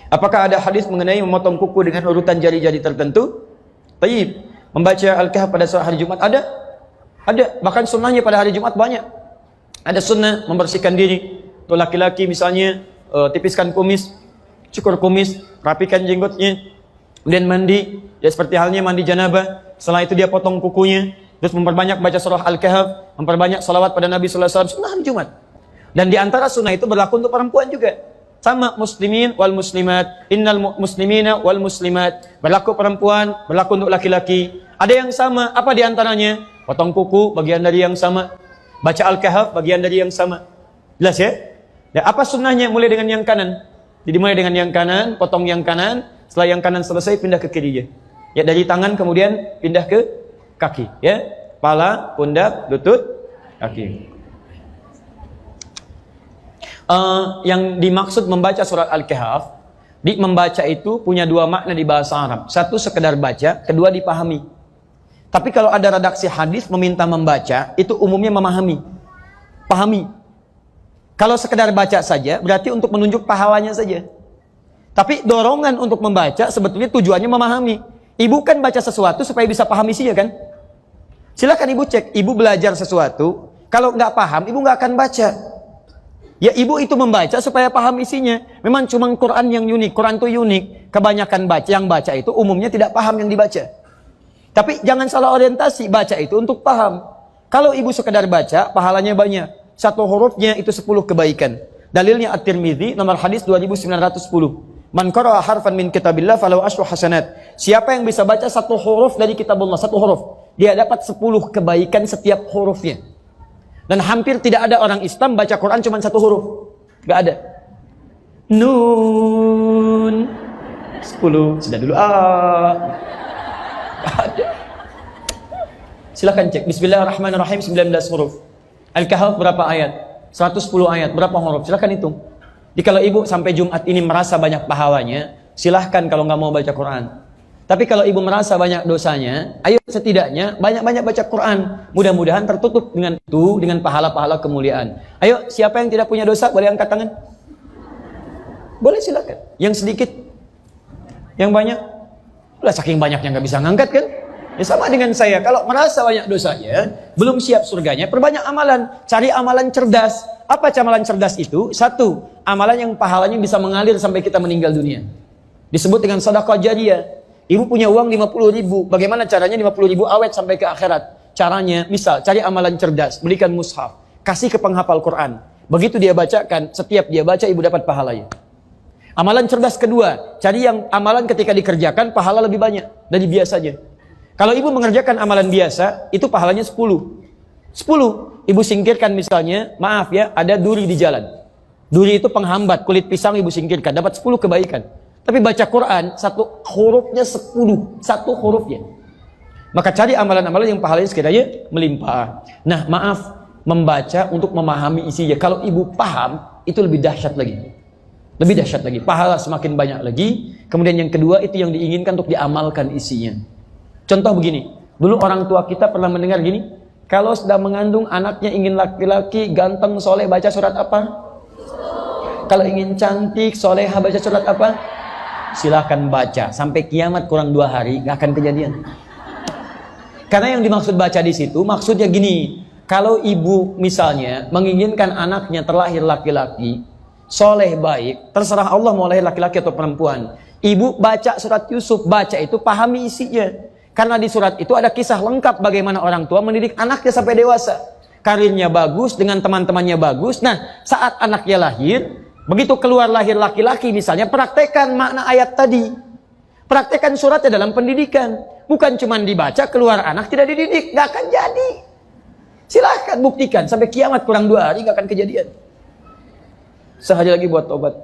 Apakah ada hadis mengenai memotong kuku dengan urutan jari-jari tertentu? Taib. Membaca Al-Kahf pada hari Jumat ada? Ada. Bahkan sunnahnya pada hari Jumat banyak. Ada sunnah membersihkan diri. Untuk laki-laki misalnya tipiskan kumis, cukur kumis, rapikan jenggotnya, kemudian mandi, ya seperti halnya mandi janabah. Setelah itu dia potong kukunya, terus memperbanyak baca surah Al-Kahf, memperbanyak salawat pada Nabi sallallahu alaihi wasallam. Sunnah hari Jumat. Dan di antara sunnah itu berlaku untuk perempuan juga. Sama muslimin wal muslimat, innal muslimina wal muslimat. Berlaku perempuan, berlaku untuk laki-laki. Ada yang sama, apa di antaranya? Potong kuku, bagian dari yang sama. Baca Al-Kahf, bagian dari yang sama. Jelas ya? Dan apa sunnahnya? Mulai dengan yang kanan. Jadi mulai dengan yang kanan, potong yang kanan. Setelah yang kanan selesai, pindah ke kirinya. Ya, dari tangan kemudian pindah ke kaki. Ya, kepala, pundak, lutut, kaki. Yang dimaksud membaca surat Al-Kahf, membaca itu punya dua makna di bahasa Arab. Satu sekedar baca, kedua dipahami. Tapi kalau ada redaksi hadis meminta membaca, itu umumnya memahami, pahami. Kalau sekedar baca saja, berarti untuk menunjuk pahalanya saja. Tapi dorongan untuk membaca sebetulnya tujuannya memahami. Ibu kan baca sesuatu supaya bisa paham isinya kan? Silakan ibu cek, ibu belajar sesuatu, kalau nggak paham, ibu nggak akan baca. Ya ibu itu membaca supaya paham isinya. Memang cuma Quran yang unik. Quran itu unik. Kebanyakan yang baca itu umumnya tidak paham yang dibaca. Tapi jangan salah orientasi. Baca itu untuk paham. Kalau ibu sekedar baca, pahalanya banyak. Satu hurufnya itu 10 kebaikan. Dalilnya At-Tirmidzi nomor hadis 2910. Man qara'a harfan min kitabillah falahu asyru hasanat. Siapa yang bisa baca satu huruf dari kitabullah, satu huruf, dia dapat 10 kebaikan setiap hurufnya. Dan hampir tidak ada orang Islam baca Quran cuma satu huruf. Gak ada. Nun 10. Sudah dulu. Gak ada. Silakan cek. Bismillahirrahmanirrahim 19 huruf. Al-Kahf berapa ayat? 110 ayat. Berapa huruf? Silakan hitung. Jadi kalau ibu sampai Jumat ini merasa banyak pahalanya, silahkan kalau nggak mau baca Quran. Tapi kalau ibu merasa banyak dosanya, ayo setidaknya banyak-banyak baca Quran. Mudah-mudahan tertutup dengan itu, dengan pahala-pahala kemuliaan. Ayo, siapa yang tidak punya dosa, boleh angkat tangan? Boleh, silakan. Yang sedikit? Yang banyak? Udah saking banyaknya nggak bisa ngangkat kan? Ya sama dengan saya, kalau merasa banyak dosanya, belum siap surganya, perbanyak amalan. Cari amalan cerdas. Apa amalan cerdas itu? Satu, amalan yang pahalanya bisa mengalir sampai kita meninggal dunia. Disebut dengan sedekah jariyah. Ibu punya uang 50.000, bagaimana caranya 50.000 awet sampai ke akhirat? Caranya, misal, cari amalan cerdas, belikan mushaf, kasih ke penghafal Quran. Begitu dia bacakan, setiap dia baca, ibu dapat pahalanya. Amalan cerdas kedua, cari yang amalan ketika dikerjakan, pahala lebih banyak dari biasanya. Kalau ibu mengerjakan amalan biasa, itu pahalanya 10. 10, ibu singkirkan misalnya, maaf ya, ada duri di jalan. Duri itu penghambat, kulit pisang ibu singkirkan, dapat 10 kebaikan. Tapi baca Quran, satu hurufnya 10, satu hurufnya. Maka cari amalan-amalan yang pahalanya sekiranya melimpah. Nah, maaf, membaca untuk memahami isinya. Kalau ibu paham, itu lebih dahsyat lagi. Lebih dahsyat lagi. Pahala semakin banyak lagi. Kemudian yang kedua, itu yang diinginkan untuk diamalkan isinya. Contoh begini, dulu orang tua kita pernah mendengar gini, kalau sedang mengandung anaknya ingin laki-laki, ganteng, soleh, baca surat apa? Kalau ingin cantik, soleha, baca surat apa? Silahkan baca sampai kiamat kurang 2 hari gak akan kejadian. Karena yang dimaksud baca di situ maksudnya gini, kalau ibu misalnya menginginkan anaknya terlahir laki-laki, soleh baik, terserah Allah mau lahir laki-laki atau perempuan. Ibu baca surat Yusuf, baca itu pahami isinya. Karena di surat itu ada kisah lengkap bagaimana orang tua mendidik anaknya sampai dewasa. Karirnya bagus, dengan teman-temannya bagus. Nah, saat anaknya lahir, begitu keluar lahir laki-laki misalnya, praktekkan makna ayat tadi. Praktekkan suratnya dalam pendidikan. Bukan cuma dibaca, keluar anak tidak dididik. Gak akan jadi. Silahkan buktikan. Sampai kiamat kurang 2 hari gak akan kejadian. Sehari lagi buat tobat.